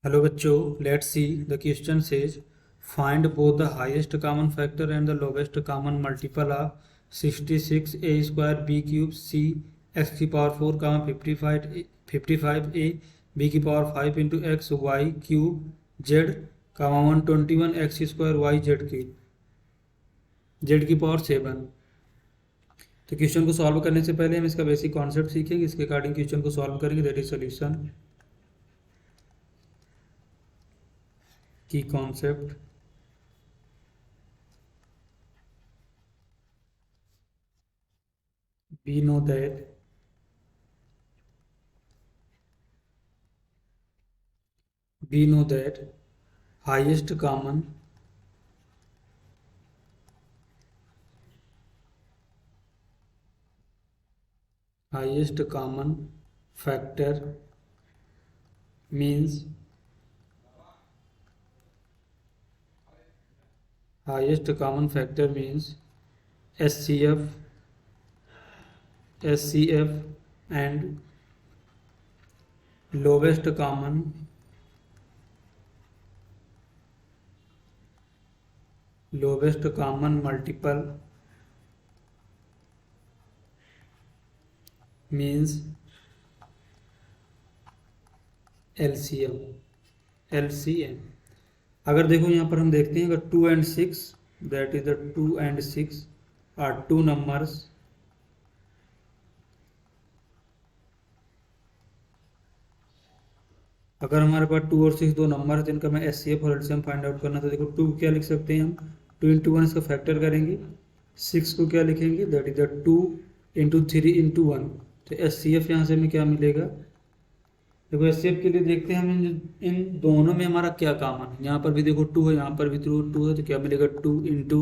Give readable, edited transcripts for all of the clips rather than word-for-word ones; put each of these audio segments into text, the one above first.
Hello बच्चों, let's see the question says find both the highest common factor and the lowest common multiple of 66 a square b cube c x की power 4 comma 55 a b की power 5 into x y cube z comma 121 x square y z की power 7। तो question को solve करने से पहले हम इसका बेसिक कॉन्सेप्ट सीखेंगे, इसके अकॉर्डिंग क्वेश्चन को सॉल्व करेंगे। दैट इज सोल्यूशन की concept. We know that highest common factor means SCF and lowest common multiple means LCM। अगर देखो यहाँ पर हम देखते हैं, अगर 2 and 6 that is the 2 and 6 are two numbers, अगर हमारे पास 2 और 6 दो नंबर है तो इनका मैं SCF और LCM फाइंड आउट करना। तो देखो 2 क्या लिख सकते हैं हम, 2 into 1 इसका फैक्टर करेंगे, 6 को क्या लिखेंगे, that is the 2 into 3 into 1। तो SCF यहाँ से हमें क्या मिलेगा, देखो SCF के लिए देखते हैं हम इन दोनों में हमारा क्या कॉमन है। यहाँ पर भी देखो 2 है, यहाँ पर भी 2 है, तो क्या मिलेगा 2 into,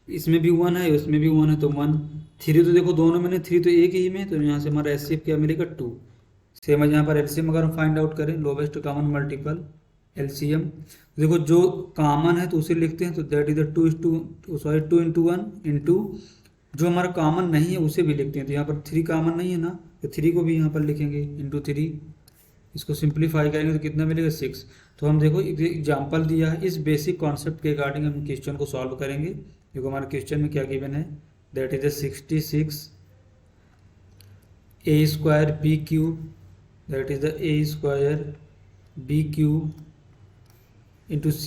इसमें भी 1 है, इसमें भी 1 है, तो 1। 3 तो देखो दोनों में 3 तो एक ही में, तो यहाँ से हमारा SCF क्या मिलेगा 2। सेम है यहाँ पर LCM अगर हम फाइंड आउट करें, लोवेस्ट कॉमन मल्टीपल LCM, देखो जो कॉमन है तो उसे लिखते हैं, तो that is the 2 into 1 into जो हमारा कॉमन नहीं है उसे भी लिखते हैं। तो यहाँ पर 3 कॉमन नहीं है ना, तो 3 को भी यहाँ पर लिखेंगे इंटू 3। इसको सिंप्लीफाई करेंगे तो कितना मिलेगा 6। तो हम देखो एक एग्जाम्पल दिया है, इस बेसिक कॉन्सेप्ट के अकॉर्डिंग हम क्वेश्चन को सॉल्व करेंगे। देखो हमारे क्वेश्चन में क्या गिवन है, that is the 66 a square b cube, that is the a square b cube into c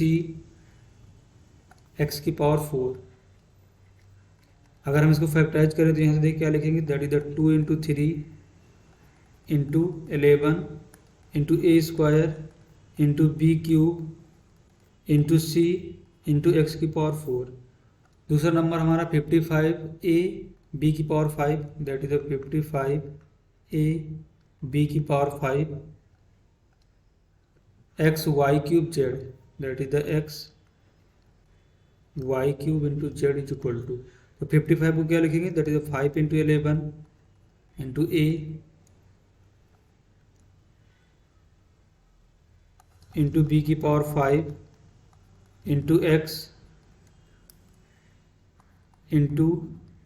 x की पावर 4। अगर हम इसको फैक्टराइज करें तो यहाँ से देखिए क्या लिखेंगे, that is the 2 into 3 into 11 into a square into b cube into c into x की पावर 4। दूसरा नंबर हमारा 55a b की power 5, that is the 55a b की power 5 x y cube z, that is the x y cube into z is equal to, तो 55 को क्या लिखेंगे, that is 5 into 11 into a into b की power 5 into x into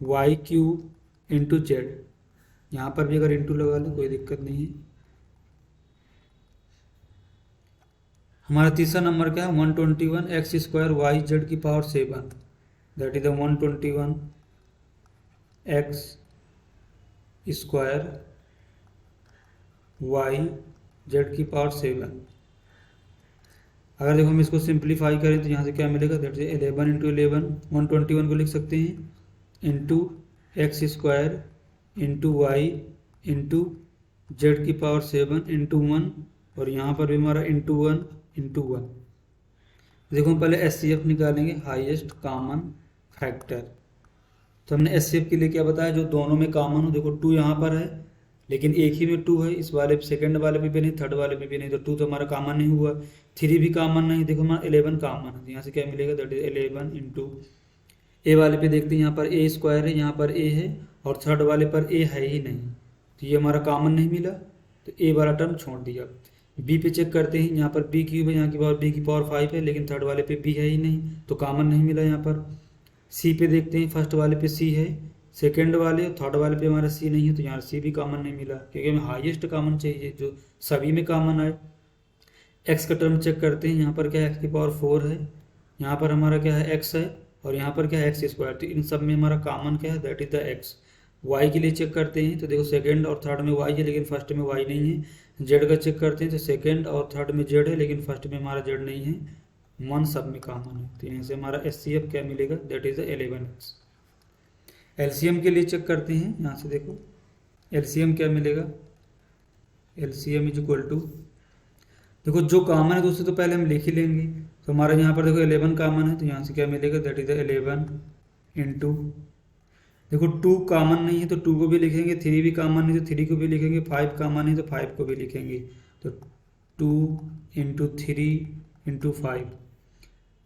y cube into z. यहाँ पर भी अगर into लगा लो कोई दिक्कत नहीं है। हमारा तीसरा नंबर क्या है, 121 एक्स स्क्वायर वाई जेड की power 7, that is the 121 x square y z की पावर 7। अगर देखो हम इसको सिंप्लीफाई करें तो यहाँ से क्या मिलेगा, दैट इज 11 into 11, 121 को लिख सकते हैं into x square into y into z की पावर 7 इंटू 1, और यहाँ पर भी हमारा इंटू 1 इंटू 1। देखो हम पहले SCF निकालेंगे, हाईएस्ट कॉमन फैक्टर। तो हमने SCF के लिए क्या बताया, जो दोनों में कॉमन हो। देखो 2 यहाँ पर है लेकिन एक ही में 2 है, इस वाले सेकंड वाले पे भी नहीं, थर्ड वाले पे भी नहीं, तो 2 तो हमारा कॉमन नहीं हुआ। 3 भी कॉमन नहीं, देखो हमारा 11 कॉमन है, तो यहाँ से क्या मिलेगा, दैट इज 11 इंटू ए वाले पे देखते हैं, यहाँ पर a स्क्वायर है, यहाँ पर a है, और थर्ड वाले पर a है ही नहीं, तो ये हमारा कॉमन नहीं मिला, तो a वाला टर्म छोड़ दिया। b पे चेक करते हैं, यहाँ पर b क्यूब है, यहाँ की पावर b की पावर 5 है, लेकिन थर्ड वाले पे b है ही नहीं, तो कॉमन नहीं मिला। यहाँ पर c पे देखते हैं, फर्स्ट वाले पे c है, सेकेंड वाले और थर्ड वाले पे हमारा c नहीं है, तो यहाँ c भी कॉमन नहीं मिला, क्योंकि हमें हाईएस्ट कॉमन चाहिए जो सभी में कॉमन आए। एक्स का टर्म चेक करते हैं, यहाँ पर क्या है एक्स की पावर 4 है, यहाँ पर हमारा क्या है एक्स है, और यहाँ पर क्या है एक्स स्क्वायर, तो इन सब में हमारा कॉमन क्या है that is the x. Y के लिए चेक करते हैं तो देखो सेकंड और थर्ड में वाई है लेकिन फर्स्ट में वाई नहीं है। जेड का चेक करते हैं तो सेकंड और थर्ड में जेड है लेकिन फर्स्ट में हमारा जेड नहीं है, वन सब में कॉमन है, तो यहाँ से हमारा HCF क्या मिलेगा that is the 11x। LCM के लिए चेक करते हैं, यहाँ से देखो LCM क्या मिलेगा, LCM इज इक्वल टू, देखो जो कॉमन है तो उससे तो पहले हम लिख ही लेंगे, तो हमारा यहाँ पर देखो 11 कॉमन है तो यहाँ से क्या मिलेगा दैट इज द 11 इंटू, देखो 2 कॉमन नहीं है तो 2 को भी लिखेंगे, 3 भी कॉमन नहीं तो 3 को भी लिखेंगे, 5 कॉमन है तो 5 को भी लिखेंगे, तो 2 इंटू 3 इंटू 5।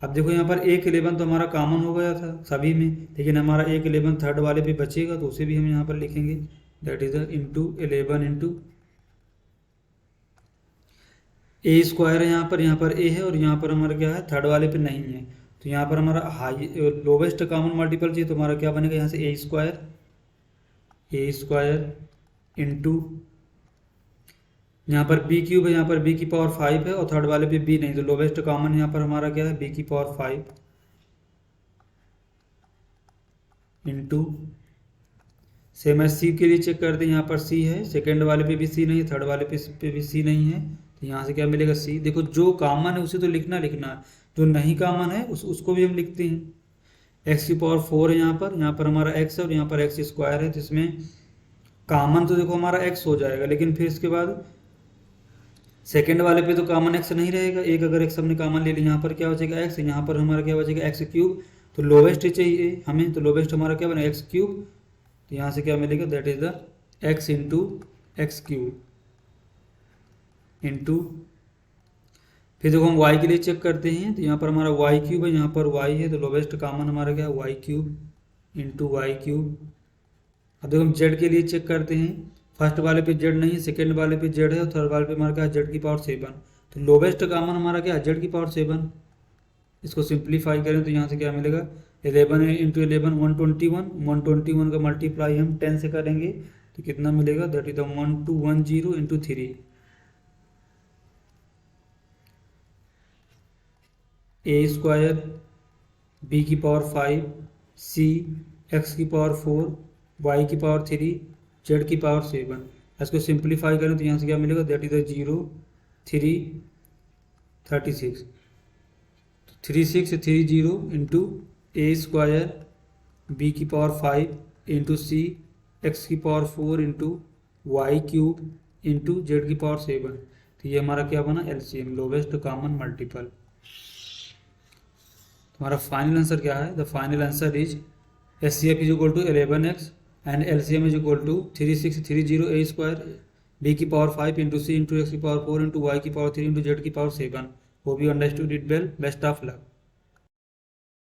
अब देखो यहाँ पर एक 11 तो हमारा कॉमन हो गया था सभी में, लेकिन हमारा एक 11 थर्ड वाले पे बचेगा तो उसे भी हम यहाँ पर लिखेंगे that is the into 11 into a square है, यहाँ पर ए है और यहाँ पर हमारा क्या है थर्ड वाले पे नहीं है, तो यहाँ पर हमारा हाई लोवेस्ट कॉमन मल्टीपल चाहिए तो हमारा क्या बनेगा यहाँ से ए स्क्वायर इंटू यहाँ पर बी क्यूब है, यहाँ पर बी की पावर 5 है और थर्ड वाले पे बी नहीं, तो लोवेस्ट कॉमन यहाँ पर हमारा क्या है बी की power 5 into same as c के लिए चेक करते हैं, यहाँ पर सी है, सेकेंड वाले पे भी सी नहीं है, थर्ड वाले पे भी सी नहीं है, तो यहाँ से क्या मिलेगा सी। देखो जो कॉमन है उसे तो लिखना है, जो नहीं कॉमन है उसको भी हम लिखते हैं। एक्स की पावर 4 है यहाँ पर हमारा एक्स है और यहाँ पर एक्स स्क्वायर है, जिसमें कॉमन तो देखो हमारा एक्स हो जाएगा, लेकिन फिर इसके बाद सेकेंड वाले पे तो कॉमन एक्स नहीं रहेगा, एक अगर एक्स हमने कॉमन ले लिया यहाँ पर क्या बचेगा एक्स, यहाँ पर हमारा क्या बचेगा एक्स क्यूब, तो लोवेस्ट चाहिए हमें, तो लोवेस्ट हमारा क्या बनेगा एक्स क्यूब, तो यहाँ से क्या मिलेगा that is the x into x cube into, फिर देखो हम y के लिए चेक करते हैं तो यहाँ पर हमारा y क्यूब है, यहाँ पर y है, तो लोवेस्ट कॉमन हमारा क्या है y cube into y cube. अब देखो हम z के लिए चेक करते हैं, फर्स्ट वाले पे z नहीं है, सेकेंड वाले पे z है और थर्ड वाले पे हमारा क्या है z की पावर 7, तो लोवेस्ट कॉमन हमारा क्या है z की पावर 7। इसको सिंप्लीफाई करें तो यहाँ से क्या मिलेगा 11 इंटू 11 121 का मल्टीप्लाई हम 10 से करेंगे तो कितना मिलेगा that is the 1210 into 3, a square b की पावर 5 सी एक्स की पावर 4 वाई की पावर 3 जेड की पावर 7। इसको सिंप्लीफाई करें तो यहाँ से क्या मिलेगा that is the 0 3 36, 3630 into a square b की पावर 5 इंटू सी एक्स की power 4 into y cube into z की पावर 7, तो ये हमारा क्या बना LCM लोवेस्ट कॉमन मल्टीपल। हमारा फाइनल आंसर क्या है, the final answer is HCF is equal to 11x and LCM is equal to 3630 a square b की power 5 into c into x की पावर 4 इंटू वाई की power 3 into z की power 7। Hope you understood it well, best of luck.